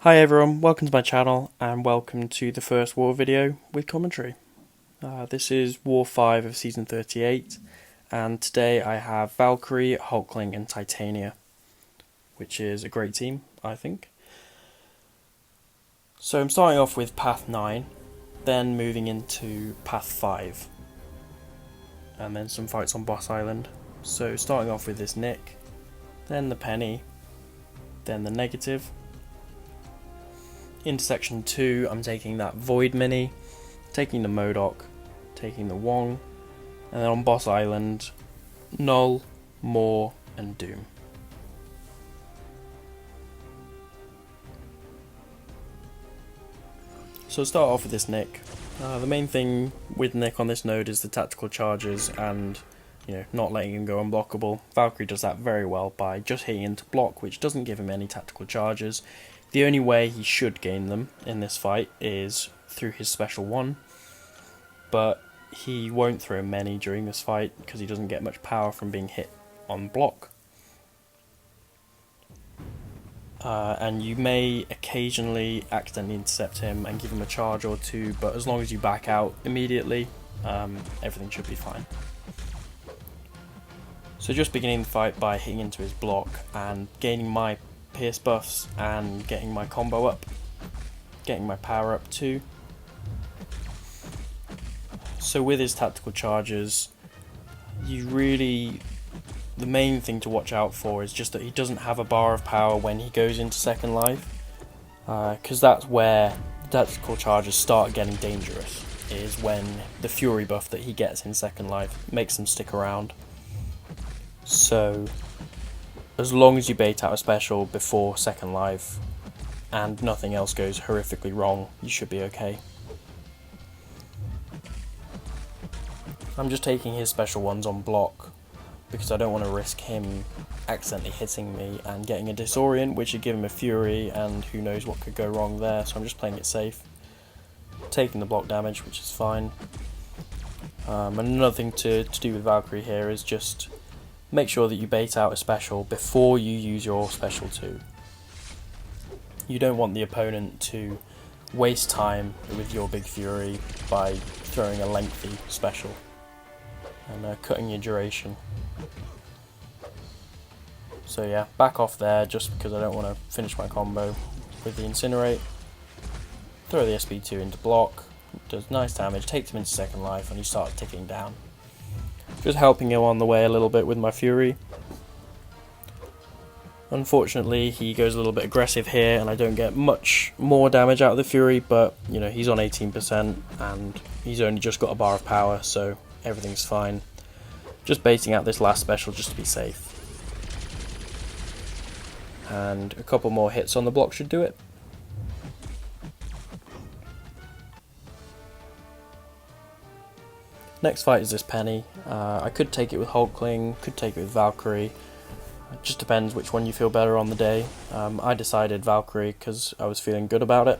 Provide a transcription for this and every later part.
Hi everyone, welcome to my channel and welcome to the first war video with commentary. This is War 5 of Season 38 and today I have Valkyrie, Hulkling and Titania, which is a great team, I think. So I'm starting off with Path 9, then moving into Path 5, and then some fights on Boss Island. So starting off with this Nick, then the Penny, then the Negative. Into section 2, I'm taking that Void Mini, taking the MODOK, taking the Wong, and then on Boss Island, Knull, Maw, and Doom. So start off with this Nick. The main thing with Nick on this node is the tactical charges and not letting him go unblockable. Valkyrie does that very well by just hitting into block, which doesn't give him any tactical charges. The only way he should gain them in this fight is through his special 1, but he won't throw many during this fight because he doesn't get much power from being hit on block. And you may occasionally accidentally intercept him and give him a charge or two, but as long as you back out immediately, everything should be fine. So just beginning the fight by hitting into his block and gaining my pierce buffs and getting my combo up, getting my power up too. So with his tactical charges, the main thing to watch out for is just that he doesn't have a bar of power when he goes into second life, because that's where the tactical charges start getting dangerous, is when the fury buff that he gets in second life makes him stick around. So as long as you bait out a special before second life and nothing else goes horrifically wrong, you should be okay. I'm just taking his special ones on block because I don't want to risk him accidentally hitting me and getting a disorient, which would give him a fury and who knows what could go wrong there, so I'm just playing it safe. Taking the block damage, which is fine. And another thing to do with Valkyrie here is just make sure that you bait out a special before you use your special 2. You don't want the opponent to waste time with your big fury by throwing a lengthy special and cutting your duration. So yeah, back off there just because I don't want to finish my combo with the Incinerate. Throw the SP2 into block, does nice damage, takes him into second life and he starts ticking down. Just helping him on the way a little bit with my fury. Unfortunately, he goes a little bit aggressive here and I don't get much more damage out of the fury, but he's on 18% and he's only just got a bar of power, so everything's fine. Just baiting out this last special just to be safe. And a couple more hits on the block should do it. Next fight is this Penny. I could take it with Hulkling, could take it with Valkyrie. It just depends which one you feel better on the day. I decided Valkyrie because I was feeling good about it.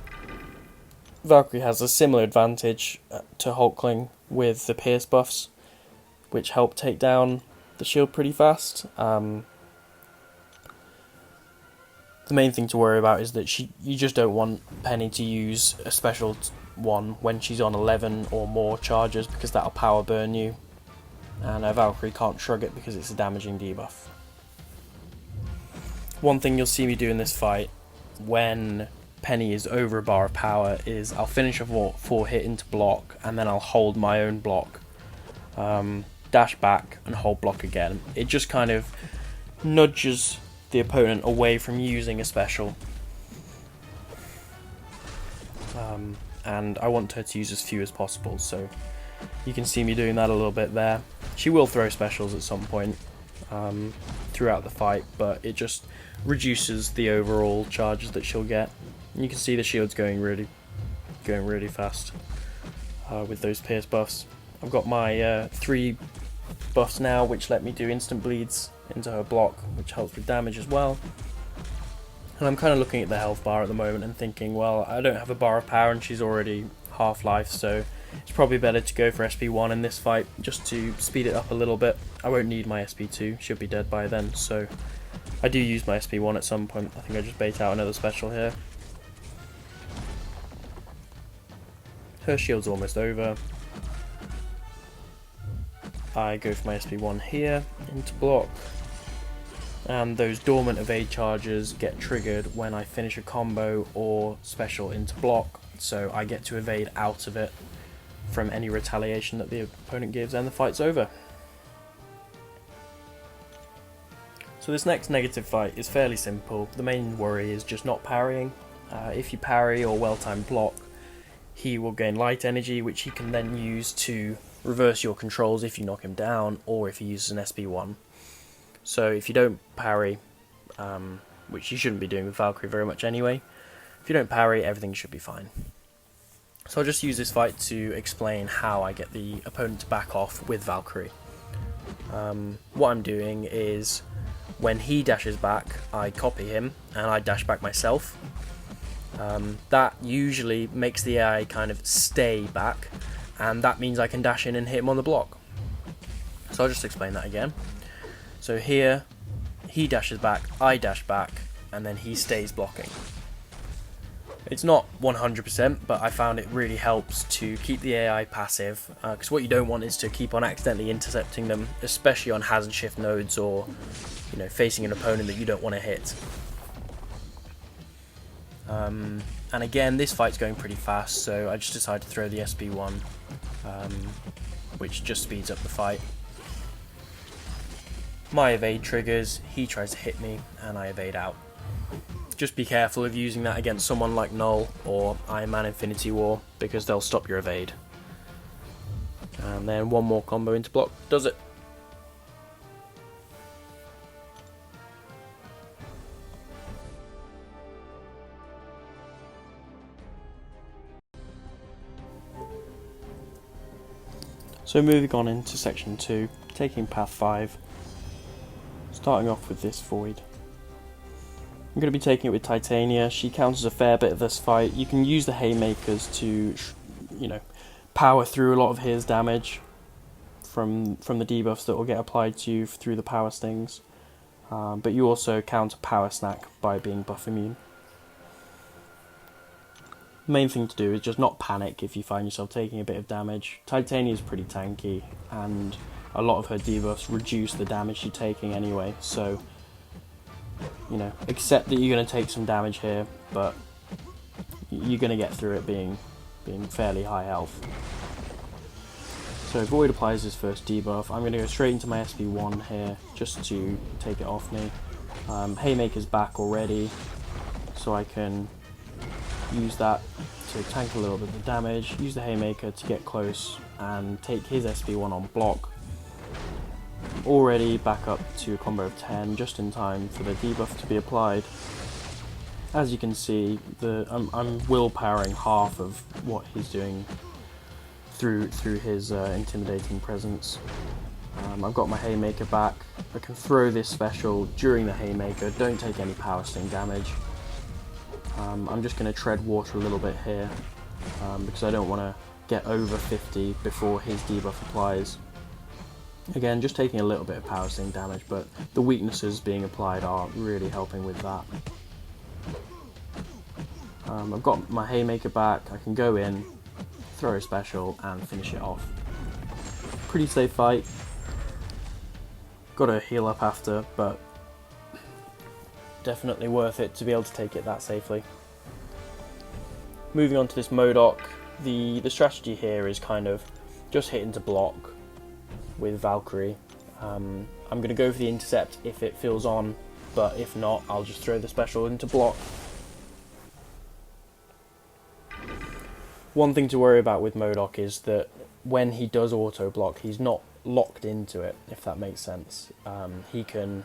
Valkyrie has a similar advantage to Hulkling with the pierce buffs, which help take down the shield pretty fast. The main thing to worry about is that you just don't want Penny to use a special 1 when she's on 11 or more charges because that'll power burn you, and Valkyrie can't shrug it because it's a damaging debuff. One thing you'll see me do in this fight when Penny is over a bar of power is I'll finish a 4 hit into block and then I'll hold my own block, dash back and hold block again. It just kind of nudges the opponent away from using a special. And I want her to use as few as possible, so you can see me doing that a little bit there. She will throw specials at some point throughout the fight, but it just reduces the overall charges that she'll get. And you can see the shield's going really fast with those pierce buffs. I've got my 3 buffs now, which let me do instant bleeds into her block, which helps with damage as well. And I'm kind of looking at the health bar at the moment and thinking, well, I don't have a bar of power and she's already half-life, so it's probably better to go for SP1 in this fight just to speed it up a little bit. I won't need my SP2, she'll be dead by then, so I do use my SP1 at some point. I think I just bait out another special here. Her shield's almost over. I go for my SP1 here into block, and those dormant evade charges get triggered when I finish a combo or special into block, so I get to evade out of it from any retaliation that the opponent gives, and the fight's over. So this next negative fight is fairly simple. The main worry is just not parrying. If you parry or well-timed block, he will gain light energy, which he can then use to reverse your controls if you knock him down, or if he uses an SP1. So if you don't parry, which you shouldn't be doing with Valkyrie very much anyway, if you don't parry, everything should be fine. So I'll just use this fight to explain how I get the opponent to back off with Valkyrie. What I'm doing is, when he dashes back, I copy him and I dash back myself. That usually makes the AI kind of stay back, and that means I can dash in and hit him on the block. So I'll just explain that again. So here, he dashes back, I dash back, and then he stays blocking. It's not 100%, but I found it really helps to keep the AI passive, because what you don't want is to keep on accidentally intercepting them, especially on hazard shift nodes, or facing an opponent that you don't want to hit. And again, this fight's going pretty fast, so I just decided to throw the SP1, which just speeds up the fight. My evade triggers, he tries to hit me, and I evade out. Just be careful of using that against someone like Knull or Iron Man Infinity War, because they'll stop your evade. And then one more combo into block does it. So moving on into section 2, taking path 5, starting off with this void. I'm going to be taking it with Titania. She counters a fair bit of this fight. You can use the haymakers to, power through a lot of his damage from the debuffs that will get applied to you through the power stings. But you also counter power snack by being buff immune. The main thing to do is just not panic if you find yourself taking a bit of damage. Titania is pretty tanky, and a lot of her debuffs reduce the damage she's taking anyway, so accept that you're going to take some damage here, but you're going to get through it being fairly high health. So Void applies his first debuff. I'm going to go straight into my SP1 here just to take it off me. Haymaker's back already, so I can use that to tank a little bit of the damage, use the Haymaker to get close and take his SP1 on block. Already back up to a combo of 10, just in time for the debuff to be applied. As you can see, I'm willpowering half of what he's doing through his intimidating presence. I've got my Haymaker back. I can throw this special during the Haymaker, don't take any power sting damage. I'm just going to tread water a little bit here, because I don't want to get over 50 before his debuff applies. Again, just taking a little bit of power sting damage, but the weaknesses being applied are really helping with that. I've got my Haymaker back, I can go in, throw a special and finish it off. Pretty safe fight. Got to heal up after, but definitely worth it to be able to take it that safely. Moving on to this MODOK, the strategy here is kind of just hit into block with Valkyrie. I'm going to go for the intercept if it feels on, but if not, I'll just throw the special into block. One thing to worry about with MODOK is that when he does auto block, he's not locked into it, if that makes sense. He can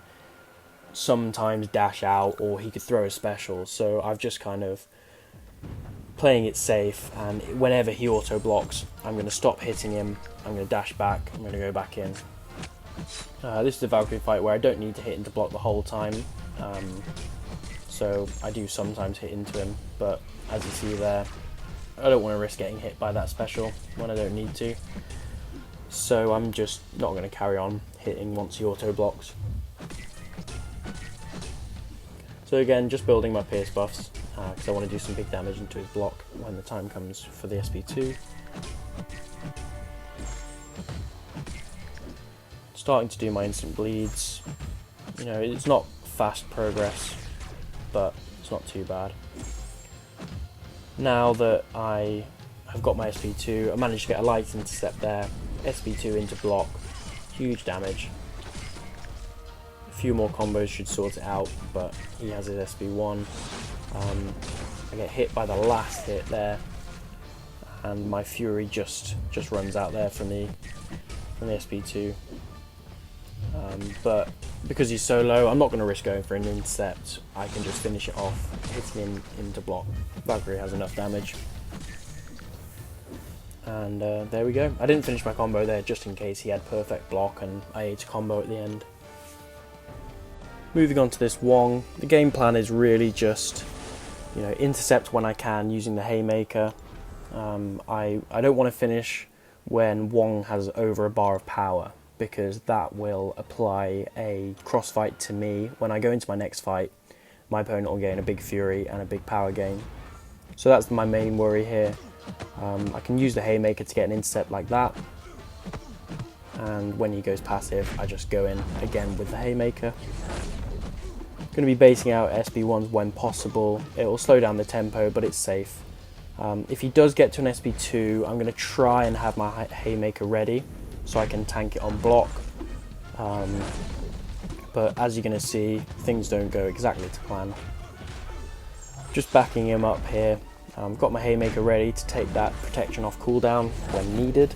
sometimes dash out, or he could throw a special, so I've just kind of playing it safe, and whenever he auto blocks, I'm going to stop hitting him, I'm going to dash back, I'm going to go back in. This is a Valkyrie fight where I don't need to hit into block the whole time, so I do sometimes hit into him, but as you see there, I don't want to risk getting hit by that special when I don't need to, so I'm just not going to carry on hitting once he auto blocks. So again, just building my pierce buffs, because I want to do some big damage into his block when the time comes for the SP2. starting to do my instant bleeds. You know, it's not fast progress, but it's not too bad. Now that I have got my SP2, I managed to get a light intercept there, SP2 into block, huge damage. A few more combos should sort it out, but he has his SP1. I get hit by the last hit there, and my Fury just runs out there from the SP2. But because he's so low, I'm not going to risk going for an intercept. I can just finish it off, hitting him into block. Valkyrie has enough damage. And there we go. I didn't finish my combo there just in case he had perfect block and I ate a combo at the end. Moving on to this Wong, the game plan is really just, you know, intercept when I can using the Haymaker. I don't want to finish when Wong has over a bar of power, because that will apply a crossfight to me. When I go into my next fight, my opponent will gain a big Fury and a big power gain. So that's my main worry here. I can use the Haymaker to get an intercept like that, and when he goes passive, I just go in again with the Haymaker. Going to be baiting out SP1s when possible. It will slow down the tempo, but it's safe. If he does get to an SP2, I'm going to try and have my Haymaker ready so I can tank it on block. But as you're going to see, things don't go exactly to plan. Just backing him up here. Got my Haymaker ready to take that protection off cooldown when needed.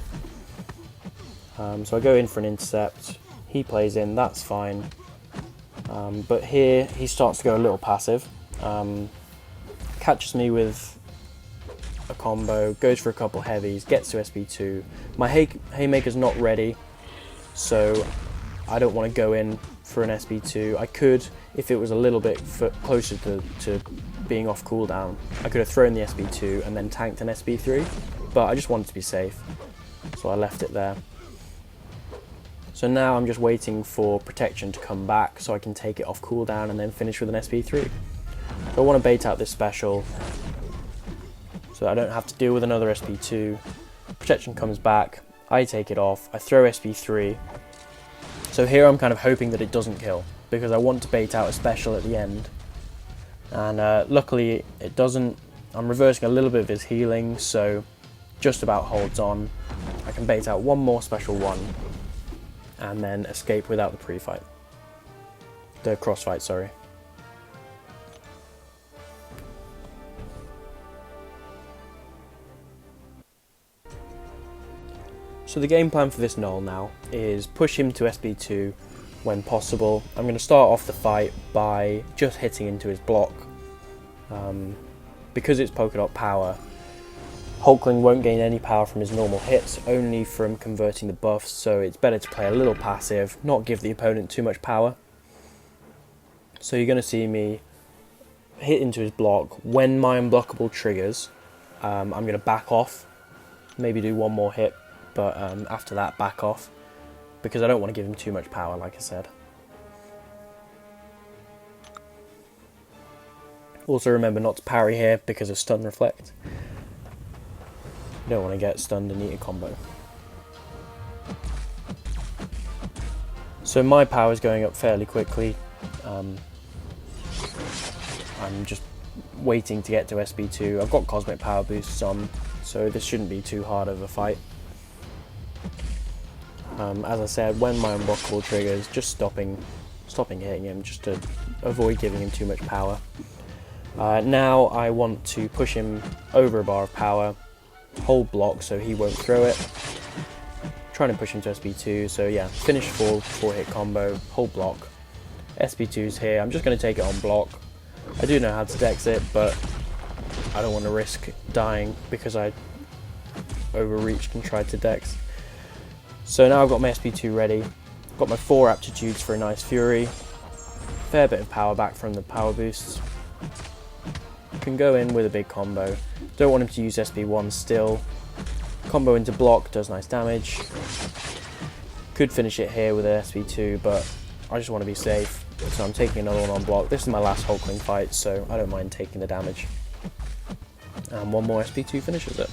So I go in for an intercept. He plays in, that's fine. But here he starts to go a little passive. Catches me with a combo, goes for a couple heavies, gets to SP2. My Haymaker's not ready, so I don't want to go in for an SP2. I could, if it was a little bit closer to being off cooldown, I could have thrown the SP2 and then tanked an SP3, but I just wanted to be safe, so I left it there. So now I'm just waiting for protection to come back so I can take it off cooldown and then finish with an SP3. So I want to bait out this special so I don't have to deal with another SP2. Protection comes back, I take it off, I throw SP3. So here I'm kind of hoping that it doesn't kill, because I want to bait out a special at the end. And luckily it doesn't. I'm reversing a little bit of his healing, so just about holds on. I can bait out one more special one and then escape without the pre-fight. The crossfight, sorry. So the game plan for this Knull now is push him to SP2 when possible. I'm going to start off the fight by just hitting into his block. Because it's polka dot power, Hulkling won't gain any power from his normal hits, only from converting the buffs, so it's better to play a little passive, not give the opponent too much power. So you're going to see me hit into his block. When my unblockable triggers, I'm going to back off, maybe do one more hit, but after that back off, because I don't want to give him too much power, like I said. Also remember not to parry here because of stun reflect. You don't want to get stunned and eat a combo. So my power is going up fairly quickly. I'm just waiting to get to SP2. I've got cosmic power boosts on, so this shouldn't be too hard of a fight. As I said, when my unblockable triggers, just stopping hitting him, just to avoid giving him too much power. Now I want to push him over a bar of power, hold block so he won't throw it, trying to push him to SP2, so yeah, finish 4-hit combo, hold block, SP2's here, I'm just going to take it on block. I do know how to dex it, but I don't want to risk dying because I overreached and tried to dex. So now I've got my SP2 ready, got my 4 aptitudes for a nice Fury, fair bit of power back from the power boosts. Can go in with a big combo. Don't want him to use SP1 still. Combo into block, does nice damage. Could finish it here with an SP2, but I just want to be safe. So I'm taking another one on block. This is my last Hulkling fight, so I don't mind taking the damage. And one more SP2 finishes it.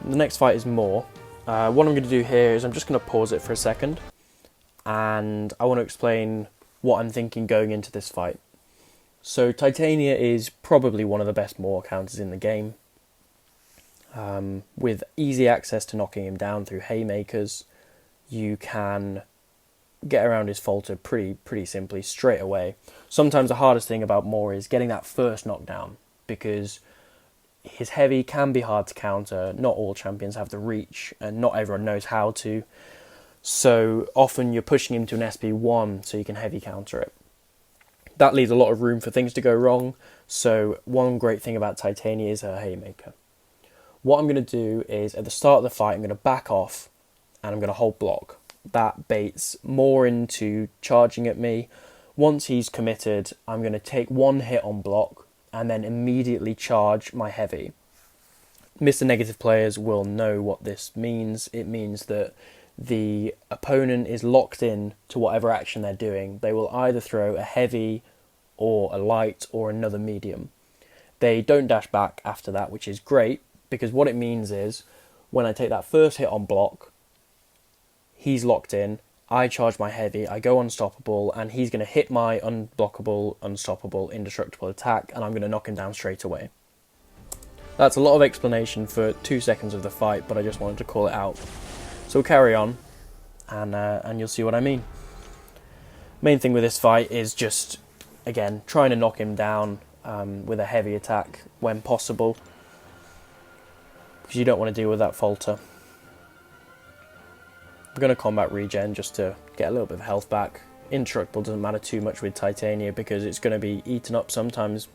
The next fight is Maw. What I'm going to do here is I'm just going to pause it for a second, and I want to explain what I'm thinking going into this fight. So Titania is probably one of the best Maw counters in the game, with easy access to knocking him down through haymakers. You can get around his falter pretty simply straight away. Sometimes the hardest thing about Maw is getting that first knockdown, because his heavy can be hard to counter. Not all champions have the reach, and not everyone knows how to. So often you're pushing him to an SP1 so you can heavy counter it. That leaves a lot of room for things to go wrong. So one great thing about Titania is her haymaker. What I'm going to do is, at the start of the fight, I'm going to back off and I'm going to hold block. That baits more into charging at me. Once he's committed, I'm going to take one hit on block and then immediately charge my heavy. Mr. Negative players will know what this means. It means that the opponent is locked in to whatever action they're doing. They will either throw a heavy or a light or another medium. They don't dash back after that, which is great, because what it means is when I take that first hit on block, he's locked in, I charge my heavy, I go unstoppable, and he's going to hit my unblockable, unstoppable, indestructible attack, and I'm going to knock him down straight away. That's a lot of explanation for 2 seconds of the fight, but I just wanted to call it out. So we'll carry on, and you'll see what I mean. Main thing with this fight is just, again, trying to knock him down with a heavy attack when possible, because you don't want to deal with that falter. I'm going to combat regen just to get a little bit of health back. Indestructible doesn't matter too much with Titania because it's going to be eaten up sometimes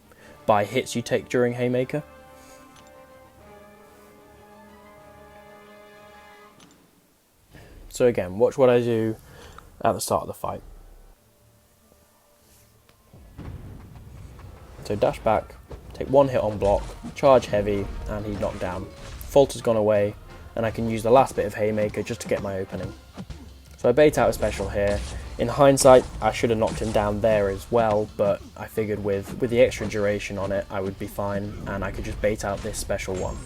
by hits you take during haymaker. So again, watch what I do at the start of the fight. So dash back, take one hit on block, charge heavy, and he's knocked down. Falter's gone away, and I can use the last bit of haymaker just to get my opening. So I bait out a special here. In hindsight, I should have knocked him down there as well, but I figured with the extra duration on it, I would be fine, and I could just bait out this special one.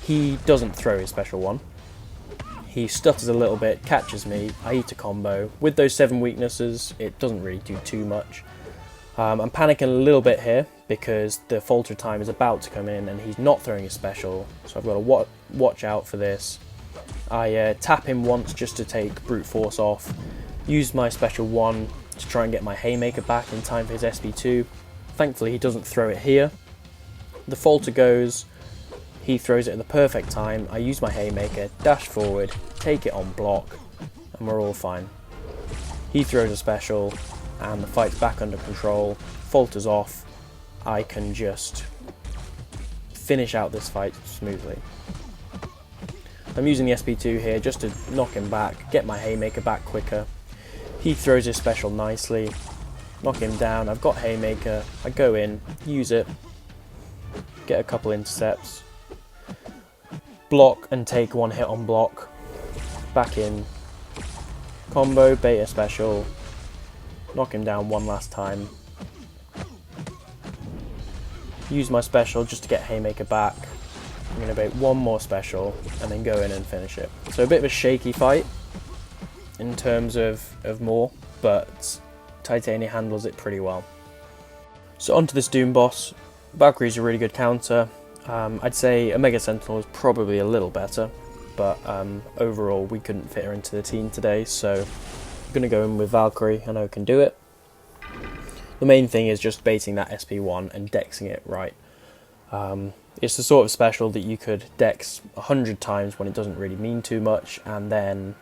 He doesn't throw his special one. He stutters a little bit, catches me, I eat a combo. With those 7 weaknesses, it doesn't really do too much. I'm panicking a little bit here because the falter time is about to come in and he's not throwing his special, so I've got to watch out for this. I tap him once just to take brute force off, use my special one to try and get my haymaker back in time for his SP2. Thankfully he doesn't throw it here. The falter goes, he throws it at the perfect time, I use my haymaker, dash forward, take it on block, and we're all fine. He throws a special, and the fight's back under control, falters off, I can just finish out this fight smoothly. I'm using the SP2 here just to knock him back, get my haymaker back quicker. He throws his special nicely, knock him down, I've got haymaker, I go in, use it, get a couple intercepts, block and take one hit on block, back in, combo, beta special, knock him down one last time, use my special just to get haymaker back. I'm going to bait one more special and then go in and finish it. So a bit of a shaky fight in terms of Maw, but Titania handles it pretty well. So onto this Doom boss. Valkyrie's a really good counter. I'd say Omega Sentinel is probably a little better, but overall we couldn't fit her into the team today, so I'm going to go in with Valkyrie. I know I can do it. The main thing is just baiting that SP1 and dexing it right. It's the sort of special that you could dex 100 times when it doesn't really mean too much, and then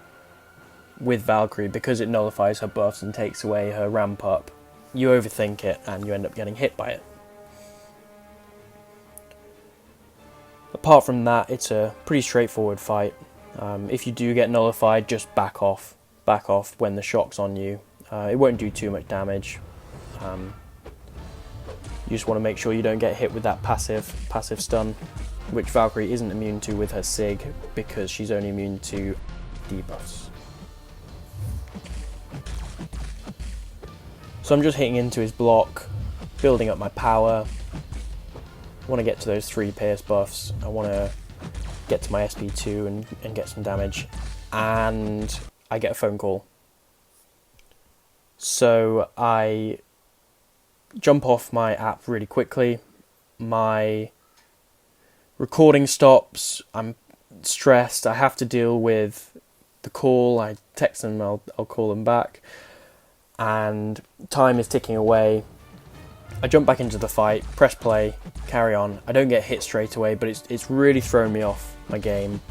with Valkyrie, because it nullifies her buffs and takes away her ramp up, you overthink it and you end up getting hit by it. Apart from that, it's a pretty straightforward fight. If you do get nullified, just back off when the shock's on you. It won't do too much damage. You just want to make sure you don't get hit with that passive stun, which Valkyrie isn't immune to with her SIG because she's only immune to debuffs. So I'm just hitting into his block, building up my power. I want to get to those 3 pierce buffs. I want to get to my SP2 and get some damage, and I get a phone call. So I jump off my app really quickly. My recording stops. I'm stressed. I have to deal with the call. I text them. I'll call them back. And time is ticking away. I jump back into the fight, press play, carry on. I don't get hit straight away, but it's really thrown me off my game.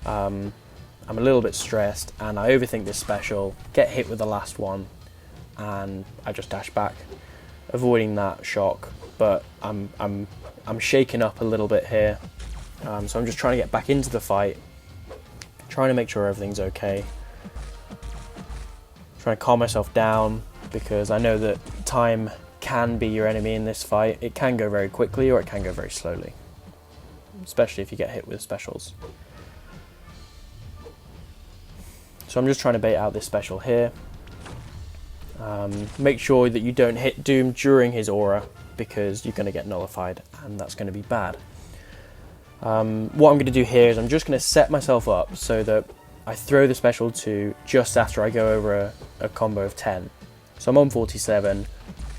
I'm a little bit stressed, and I overthink this special, get hit with the last one, and I just dash back, avoiding that shock. But I'm shaken up a little bit here, so I'm just trying to get back into the fight, trying to make sure everything's okay, trying to calm myself down, because I know that time can be your enemy in this fight. It can go very quickly or it can go very slowly, especially if you get hit with specials. So I'm just trying to bait out this special here. Make sure that you don't hit Doom during his aura, because you're going to get nullified, and that's going to be bad. What I'm going to do here is I'm just going to set myself up so that I throw the special 2 just after I go over a combo of 10. So I'm on 47,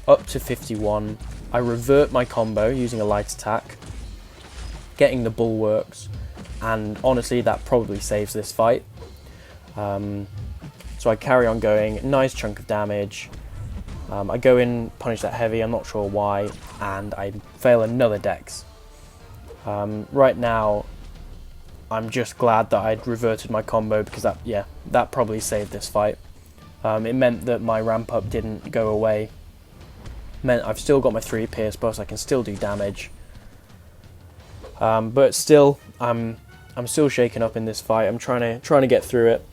up to 51. I revert my combo using a light attack, getting the bulwarks, and honestly that probably saves this fight. So I carry on going, nice chunk of damage. I go in, punish that heavy, I'm not sure why, and I fail another dex. Right now, I'm just glad that I'd reverted my combo, because that probably saved this fight. It meant that my ramp up didn't go away. Meant I've still got my 3 pierce plus, I can still do damage. But still, I'm still shaken up in this fight. I'm trying to get through it.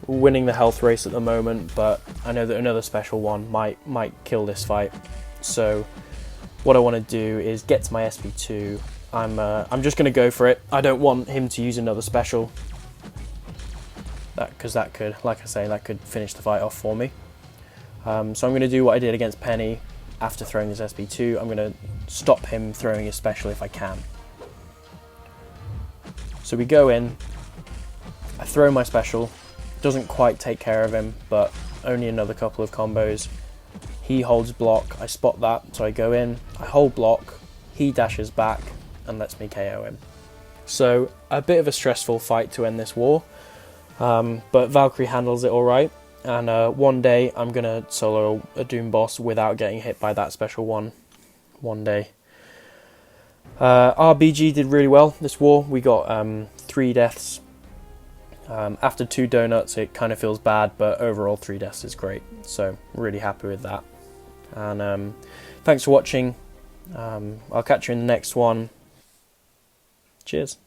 Winning the health race at the moment, but I know that another special one might kill this fight. So what I want to do is get to my SP2. I'm just going to go for it. I don't want him to use another special, because that could, like I say, that could finish the fight off for me. So I'm going to do what I did against Peni. After throwing his SP2, I'm going to stop him throwing his special if I can. So we go in, I throw my special. Doesn't quite take care of him, but only another couple of combos. He holds block, I spot that, so I go in, I hold block, he dashes back and lets me KO him. So a bit of a stressful fight to end this war, but Valkyrie handles it alright, and one day I'm going to solo a Doom boss without getting hit by that special one day. RBG did really well this war. We got 3 deaths. After 2 donuts it kind of feels bad, but overall 3 deaths is great, so really happy with that. And thanks for watching. I'll catch you in the next one. Cheers.